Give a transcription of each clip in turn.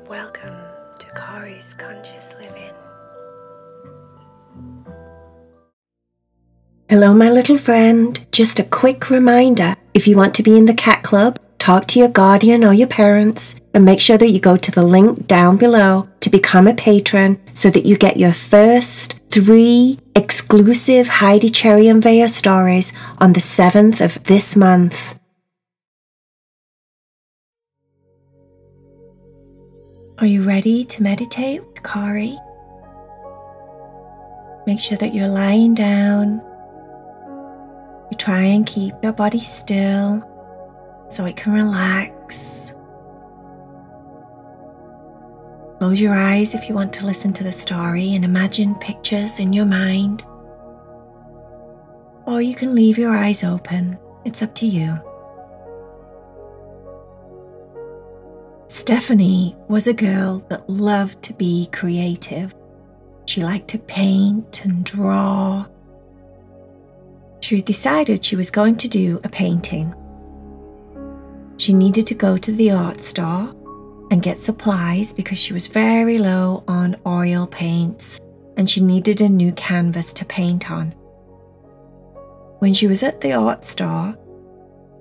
Welcome to Corey's Conscious Living. Hello, my little friend. Just a quick reminder, if you want to be in the cat club, talk to your guardian or your parents and make sure that you go to the link down below to become a patron so that you get your first 3 exclusive Heidi Cherry and Vaya stories on the 7th of this month. Are you ready to meditate with Corey? Make sure that you're lying down. You try and keep your body still so it can relax. Close your eyes if you want to listen to the story and imagine pictures in your mind. Or you can leave your eyes open. It's up to you. Stephanie was a girl that loved to be creative. She liked to paint and draw. She decided she was going to do a painting. She needed to go to the art store and get supplies because she was very low on oil paints and she needed a new canvas to paint on. When she was at the art store,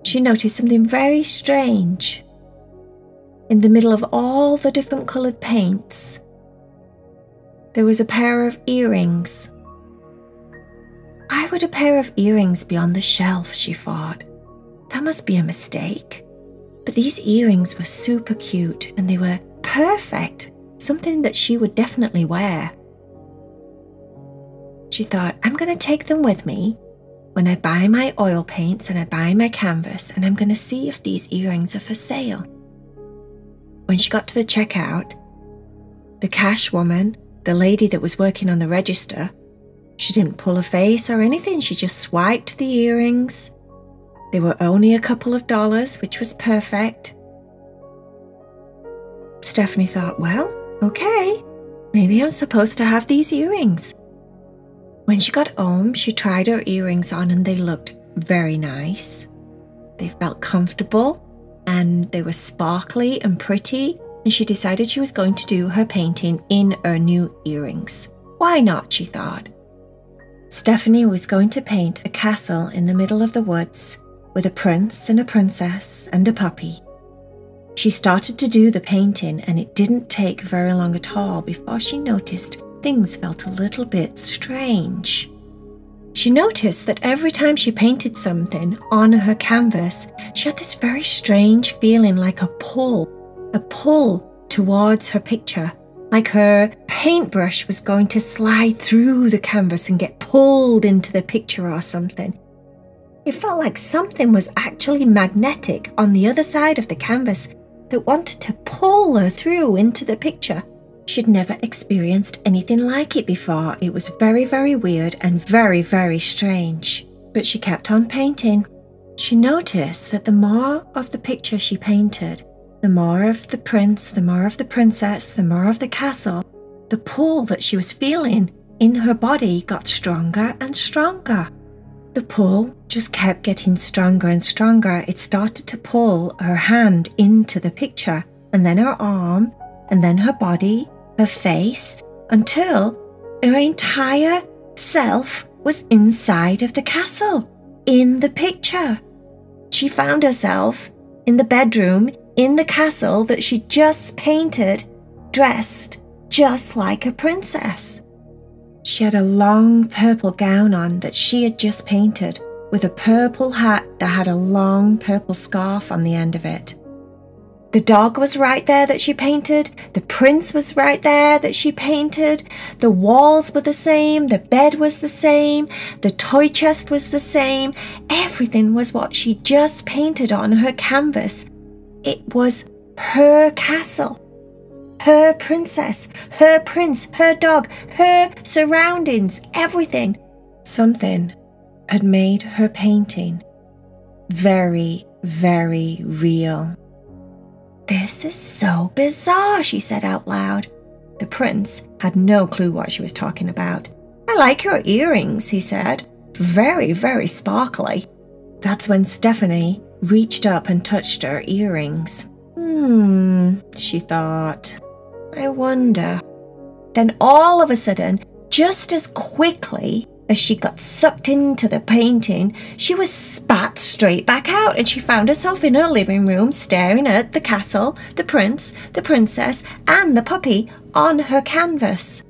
she noticed something very strange. In the middle of all the different coloured paints, there was a pair of earrings. Why would a pair of earrings be on the shelf, she thought. That must be a mistake. But these earrings were super cute and they were perfect, something that she would definitely wear. She thought, I'm going to take them with me when I buy my oil paints and I buy my canvas, and I'm going to see if these earrings are for sale. When she got to the checkout, the cash woman, the lady that was working on the register, she didn't pull a face or anything. She just swiped the earrings. They were only a couple of dollars, which was perfect. Stephanie thought, well, okay, maybe I'm supposed to have these earrings. When she got home, she tried her earrings on and they looked very nice. They felt comfortable. And they were sparkly and pretty, and she decided she was going to do her painting in her new earrings. Why not, she thought. Stephanie was going to paint a castle in the middle of the woods with a prince and a princess and a puppy. She started to do the painting and it didn't take very long at all before she noticed things felt a little bit strange. She noticed that every time she painted something on her canvas, she had this very strange feeling like a pull towards her picture, like her paintbrush was going to slide through the canvas and get pulled into the picture or something. It felt like something was actually magnetic on the other side of the canvas that wanted to pull her through into the picture. She'd never experienced anything like it before. It was very, very weird and very, very strange. But she kept on painting. She noticed that the more of the picture she painted, the more of the prince, the more of the princess, the more of the castle, the pull that she was feeling in her body got stronger and stronger. The pull just kept getting stronger and stronger. It started to pull her hand into the picture, and then her arm, and then her body, her face, until her entire self was inside of the castle, in the picture. She found herself in the bedroom in the castle that she just painted, dressed just like a princess. She had a long purple gown on that she had just painted, with a purple hat that had a long purple scarf on the end of it. The dog was right there that she painted. The prince was right there that she painted. The walls were the same. The bed was the same. The toy chest was the same. Everything was what she just painted on her canvas. It was her castle, her princess, her prince, her dog, her surroundings, everything. Something had made her painting very, very real. This is so bizarre, she said out loud. The prince had no clue what she was talking about. I like your earrings, he said. Very, very sparkly. That's when Stephanie reached up and touched her earrings. She thought. I wonder. Then all of a sudden, just as quickly as she got sucked into the painting, she was spat straight back out and she found herself in her living room staring at the castle, the prince, the princess and the puppy on her canvas.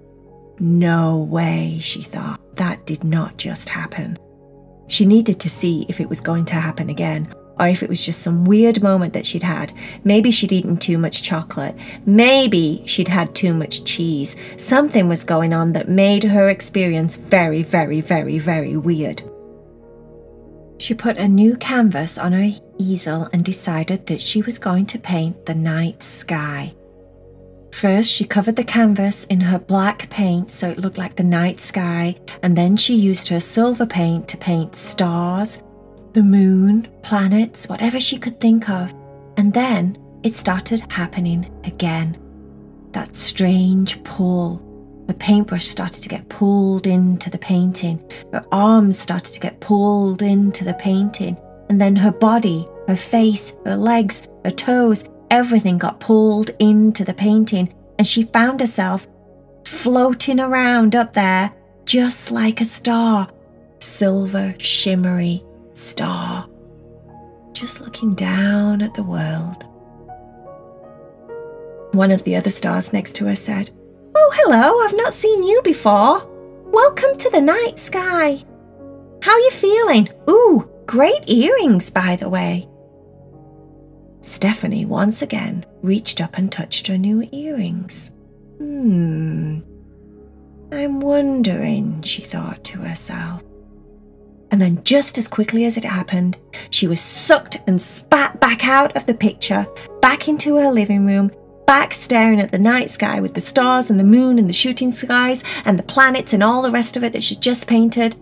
No way, she thought. That did not just happen. She needed to see if it was going to happen again, or if it was just some weird moment that she'd had. Maybe she'd eaten too much chocolate. Maybe she'd had too much cheese. Something was going on that made her experience very, very, very, very weird. She put a new canvas on her easel and decided that she was going to paint the night sky. First, she covered the canvas in her black paint so it looked like the night sky, and then she used her silver paint to paint stars, the moon, planets, whatever she could think of. And then it started happening again. That strange pull. The paintbrush started to get pulled into the painting. Her arms started to get pulled into the painting. And then her body, her face, her legs, her toes, everything got pulled into the painting. And she found herself floating around up there just like a star. Silver, shimmery star. Just looking down at the world. One of the other stars next to her said, "Oh, hello, I've not seen you before. Welcome to the night sky. How you feeling? Ooh, great earrings, by the way." Stephanie once again reached up and touched her new earrings. I'm wondering, she thought to herself. And then just as quickly as it happened, she was sucked and spat back out of the picture, back into her living room, back staring at the night sky with the stars and the moon and the shooting skies and the planets and all the rest of it that she'd just painted.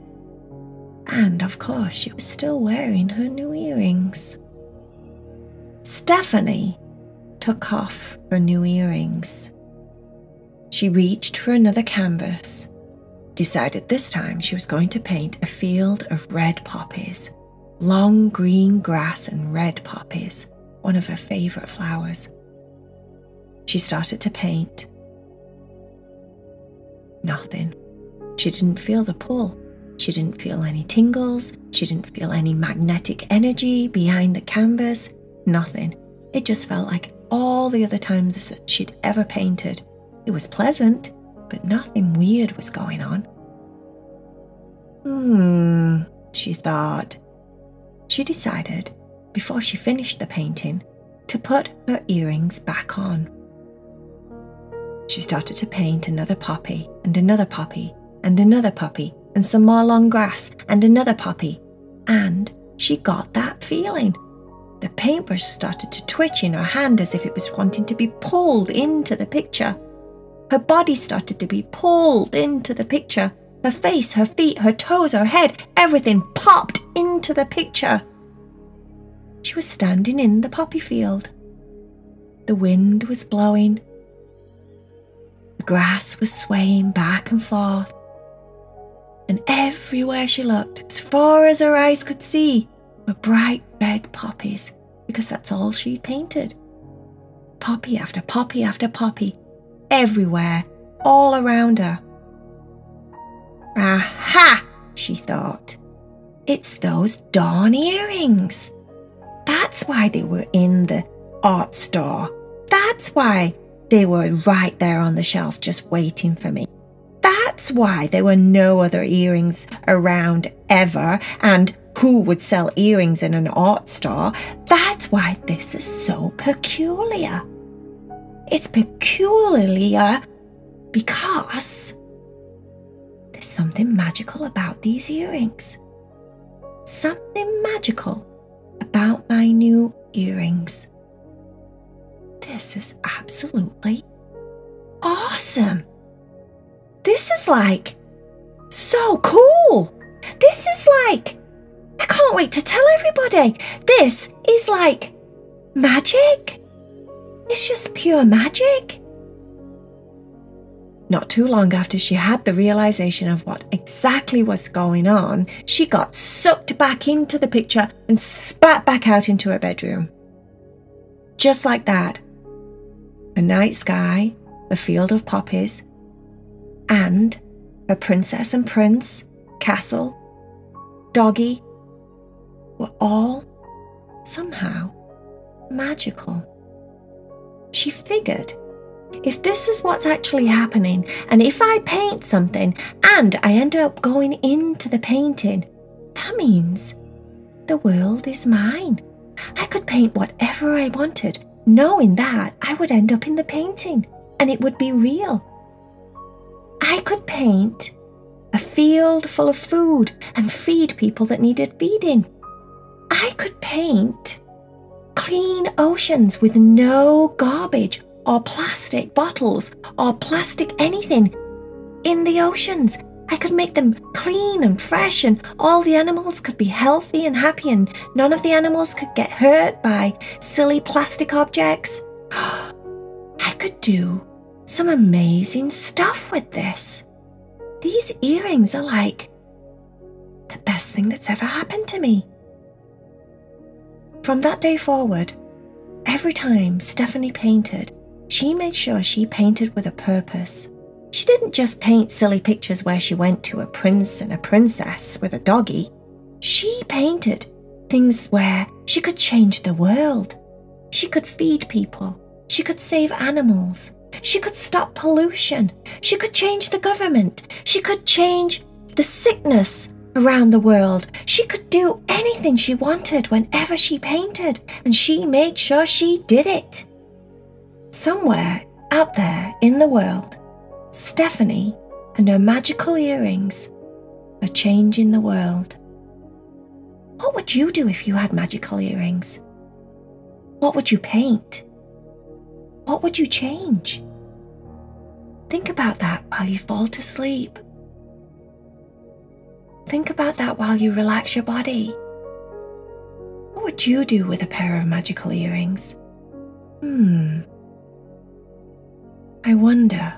And of course, she was still wearing her new earrings. Stephanie took off her new earrings. She reached for another canvas, decided this time she was going to paint a field of red poppies, long green grass and red poppies, one of her favourite flowers. She started to paint. Nothing. She didn't feel the pull. She didn't feel any tingles. She didn't feel any magnetic energy behind the canvas. Nothing. It just felt like all the other times that she'd ever painted. It was pleasant, but nothing weird was going on. She thought. She decided, before she finished the painting, to put her earrings back on. She started to paint another poppy and another poppy and another poppy and some more long grass and another poppy. And she got that feeling. The paintbrush started to twitch in her hand as if it was wanting to be pulled into the picture. Her body started to be pulled into the picture. Her face, her feet, her toes, her head, everything popped into the picture. She was standing in the poppy field. The wind was blowing. The grass was swaying back and forth. And everywhere she looked, as far as her eyes could see, were bright red poppies, because that's all she'd painted. Poppy after poppy after poppy, everywhere, all around her. Aha, she thought. It's those dawn earrings. That's why they were in the art store. That's why they were right there on the shelf just waiting for me. That's why there were no other earrings around ever, and who would sell earrings in an art store? That's why this is so peculiar. It's peculiar because there's something magical about these earrings. Something magical about my new earrings. This is absolutely awesome. This is like so cool. This is like, I can't wait to tell everybody. This is like magic. It's just pure magic. Not too long after she had the realization of what exactly was going on, she got sucked back into the picture and spat back out into her bedroom. Just like that. A night sky, a field of poppies, and a princess and prince, castle, doggy, were all somehow magical. She figured, if this is what's actually happening, and if I paint something and I end up going into the painting, that means the world is mine. I could paint whatever I wanted, knowing that I would end up in the painting and it would be real. I could paint a field full of food and feed people that needed feeding. I could paint clean oceans with no garbage or plastic bottles or plastic anything in the oceans. I could make them clean and fresh, and all the animals could be healthy and happy, and none of the animals could get hurt by silly plastic objects. I could do some amazing stuff with this. These earrings are like the best thing that's ever happened to me. From that day forward, every time Stephanie painted, she made sure she painted with a purpose. She didn't just paint silly pictures where she went to a prince and a princess with a doggy. She painted things where she could change the world. She could feed people. She could save animals. She could stop pollution. She could change the government. She could change the sickness around the world. She could do anything she wanted whenever she painted, and she made sure she did it. Somewhere out there in the world, Stephanie and her magical earrings are changing the world. What would you do if you had magical earrings? What would you paint? What would you change? Think about that while you fall to sleep. Think about that while you relax your body. What would you do with a pair of magical earrings? I wonder